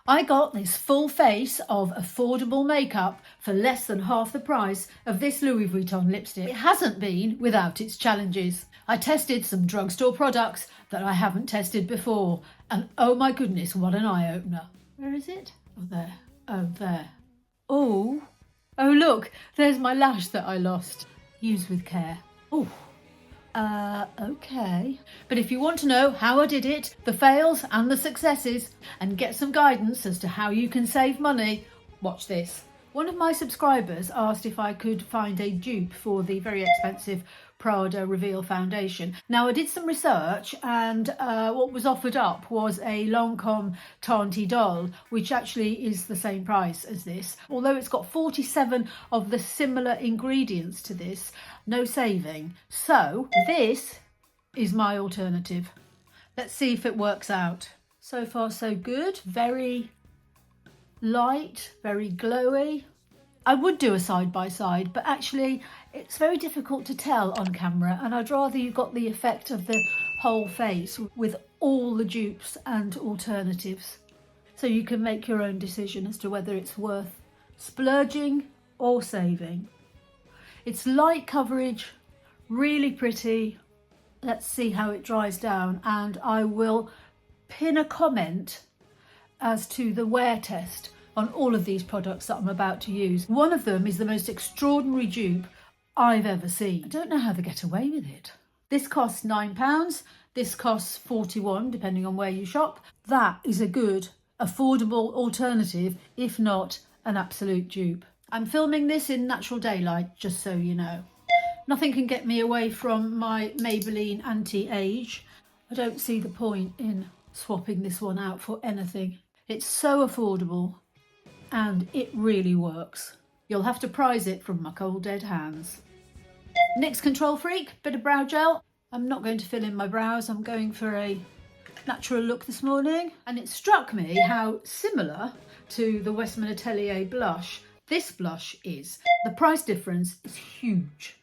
I got this full face of affordable makeup for less than half the price of this Louis Vuitton lipstick. It hasn't been without its challenges. I tested some drugstore products that I haven't tested before, and oh my goodness, what an eye-opener. Where is it? Oh, there. Oh, there. Oh look, there's my lash that I lost. Use with care. Oh. Okay. But if you want to know how I did it, the fails and the successes, and get some guidance as to how you can save money, watch this. One of my subscribers asked if I could find a dupe for the very expensive Prada Reveal foundation. Now I did some research, and what was offered up was a Lancôme Tanti Doll, which actually is the same price as this. Although it's got 47 of the similar ingredients to this, no saving. So this is my alternative. Let's see if it works out. So far so good. Very light, very glowy. I would do a side by side, but actually it's very difficult to tell on camera, and I'd rather you got the effect of the whole face with all the dupes and alternatives, so you can make your own decision as to whether it's worth splurging or saving. It's light coverage, really pretty. Let's see how it dries down, and I will pin a comment as to the wear test on all of these products that I'm about to use. One of them is the most extraordinary dupe I've ever seen. I don't know how they get away with it. This costs £9, this costs 41, depending on where you shop. That is a good, affordable alternative, if not an absolute dupe. I'm filming this in natural daylight, just so you know. Nothing can get me away from my Maybelline Anti-Age. I don't see the point in swapping this one out for anything. It's so affordable, and it really works. You'll have to prize it from my cold dead hands. NYX Control Freak, bit of brow gel. I'm not going to fill in my brows, I'm going for a natural look this morning. And it struck me how similar to the Westman Atelier blush this blush is. The price difference is huge.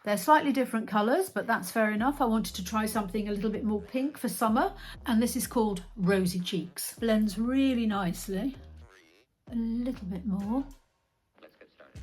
They're slightly different colours, but that's fair enough. I wanted to try something a little bit more pink for summer, and this is called Rosy Cheeks. Blends really nicely. A little bit more. Let's get started.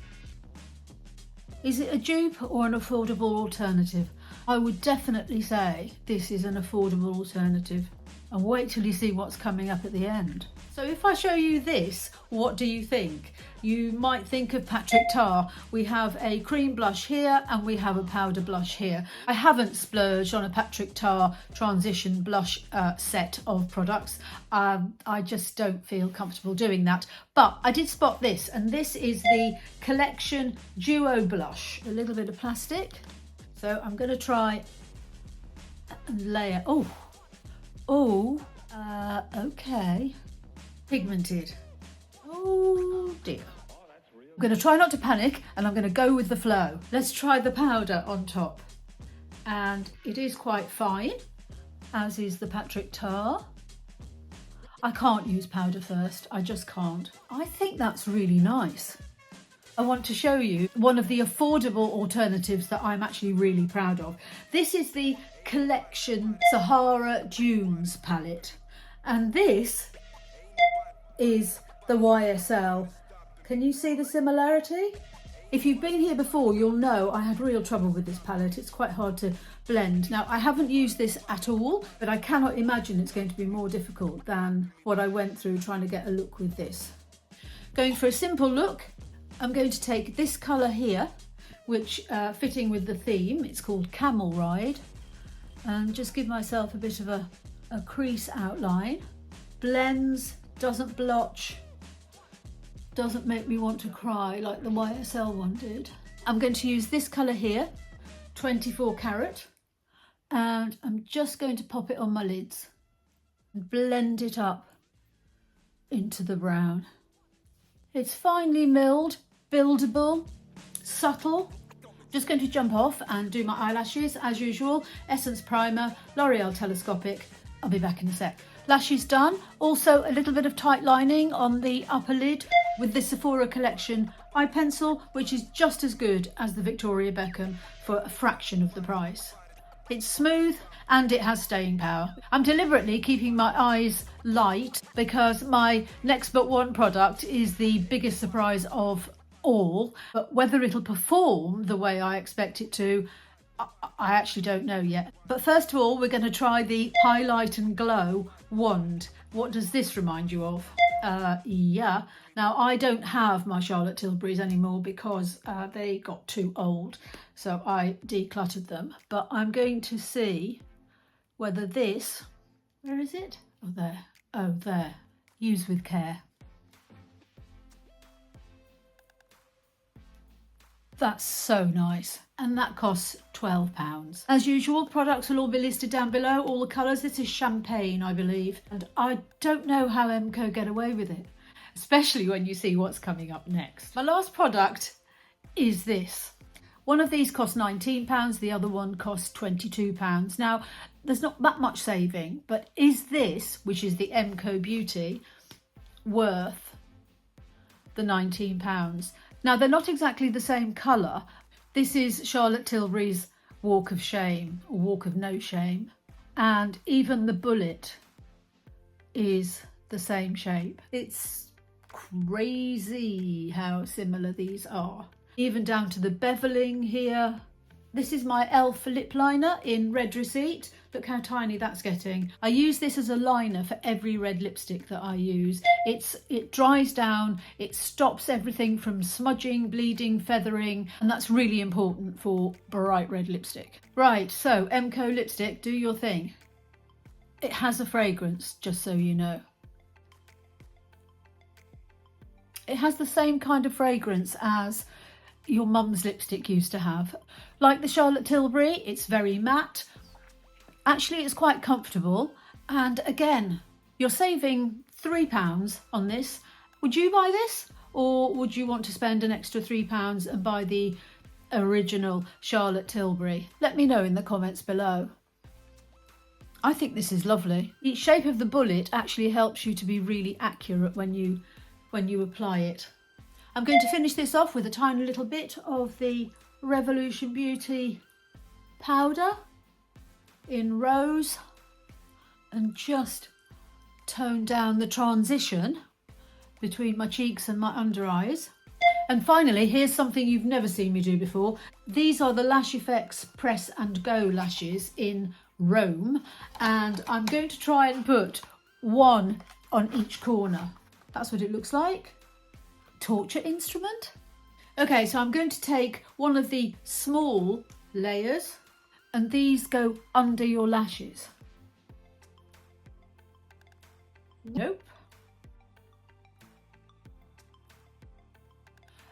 Is it a dupe or an affordable alternative? I would definitely say this is an affordable alternative. And wait till you see what's coming up at the end. So if I show you this, what do you think? You might think of Patrick Tar. We have a cream blush here and we have a powder blush here. I haven't splurged on a Patrick Tar transition blush set of products. I just don't feel comfortable doing that. But I did spot this, and this is the Collection Duo Blush. A little bit of plastic. So I'm going to try and layer. Okay. Pigmented. Oh dear. I'm going to try not to panic, and I'm going to go with the flow. Let's try the powder on top. And it is quite fine, as is the Patrick Tar. I can't use powder first, I just can't. I think that's really nice. I want to show you one of the affordable alternatives that I'm actually really proud of. This is the Collection Sahara Dunes palette, and this is the YSL. Can you see the similarity? If you've been here before, you'll know I had real trouble with this palette. It's quite hard to blend. Now, I haven't used this at all, but I cannot imagine it's going to be more difficult than what I went through trying to get a look with this. Going for a simple look, I'm going to take this colour here, which fitting with the theme, it's called Camel Ride, and just give myself a bit of a crease outline. Blends, doesn't blotch, doesn't make me want to cry like the YSL one did. I'm going to use this colour here, 24 carat, and I'm just going to pop it on my lids and blend it up into the brown. It's finely milled, buildable, subtle. Just going to jump off and do my eyelashes as usual. Essence Primer, L'Oreal Telescopic. I'll be back in a sec. Lashes done. Also a little bit of tight lining on the upper lid with the Sephora Collection eye pencil, which is just as good as the Victoria Beckham for a fraction of the price. It's smooth and it has staying power. I'm deliberately keeping my eyes light because my next but one product is the biggest surprise of all, but whether it'll perform the way I expect it to, I actually don't know yet. But first of all, we're going to try the Highlight and Glow wand. What does this remind you of? Yeah. Now, I don't have my Charlotte Tilburys anymore because they got too old, so I decluttered them. But I'm going to see whether this, where is it? Oh, there. Oh, there. Use with care. That's so nice. And that costs £12. As usual, products will all be listed down below, all the colours. This is champagne, I believe. And I don't know how MCO get away with it, especially when you see what's coming up next. My last product is this. One of these costs £19, the other one costs £22. Now, there's not that much saving, but is this, which is the MCO Beauty, worth the £19? Now, they're not exactly the same colour. This is Charlotte Tilbury's Walk of Shame, or Walk of No Shame. And even the bullet is the same shape. It's crazy how similar these are. Even down to the beveling here. This is my e.l.f. lip liner in Red Receipt. Look how tiny that's getting. I use this as a liner for every red lipstick that I use. It dries down, it stops everything from smudging, bleeding, feathering, and that's really important for bright red lipstick. Right, so MCO lipstick, do your thing. It has a fragrance, just so you know. It has the same kind of fragrance as your mum's lipstick used to have. Like the Charlotte Tilbury, it's very matte. Actually, it's quite comfortable. And again, you're saving £3 on this. Would you buy this? Or would you want to spend an extra £3 and buy the original Charlotte Tilbury? Let me know in the comments below. I think this is lovely. The shape of the bullet actually helps you to be really accurate when you apply it. I'm going to finish this off with a tiny little bit of the Revolution Beauty powder in Rose and just tone down the transition between my cheeks and my under eyes. And finally, here's something you've never seen me do before. These are the Lash Effects Press and Go lashes in Rome, and I'm going to try and put one on each corner. That's what it looks like. Torture instrument. Okay, so I'm going to take one of the small layers and these go under your lashes. Nope.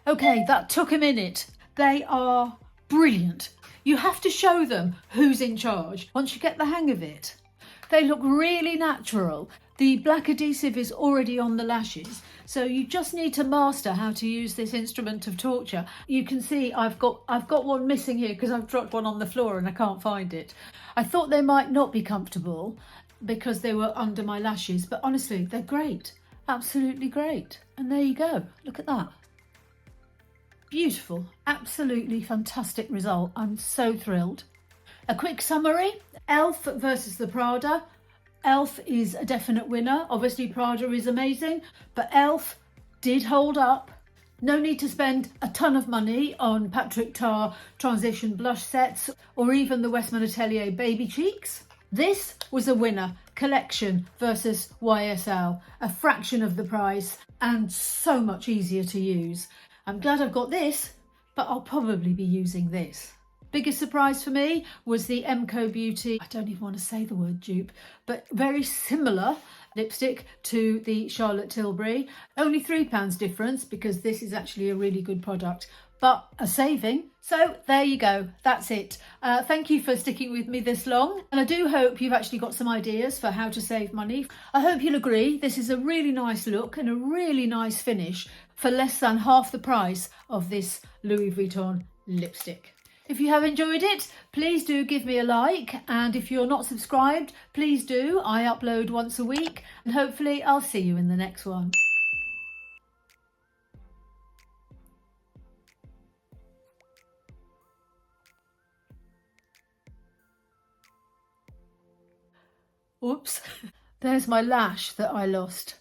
Okay, that took a minute. They are brilliant. You have to show them who's in charge once you get the hang of it. They look really natural. The black adhesive is already on the lashes, so you just need to master how to use this instrument of torture. You can see I've got one missing here because I've dropped one on the floor and I can't find it. I thought they might not be comfortable because they were under my lashes, but honestly, they're great. Absolutely great. And there you go. Look at that. Beautiful. Absolutely fantastic result. I'm so thrilled. A quick summary. e.l.f. versus the Prada. e.l.f. is a definite winner. Obviously Prada is amazing, but e.l.f. did hold up. No need to spend a ton of money on Patrick Tar transition blush sets or even the Westman Atelier baby cheeks. This was a winner. Collection versus YSL. A fraction of the price and so much easier to use. I'm glad I've got this, but I'll probably be using this. Biggest surprise for me was the MCO Beauty, I don't even want to say the word dupe, but very similar lipstick to the Charlotte Tilbury. Only £3 difference because this is actually a really good product, but a saving. So there you go, that's it. Thank you for sticking with me this long, and I do hope you've actually got some ideas for how to save money. I hope you'll agree this is a really nice look and a really nice finish for less than half the price of this Louis Vuitton lipstick. If you have enjoyed it, please do give me a like, and if you're not subscribed, please do. I upload once a week, and hopefully I'll see you in the next one. Oops. There's my lash that I lost.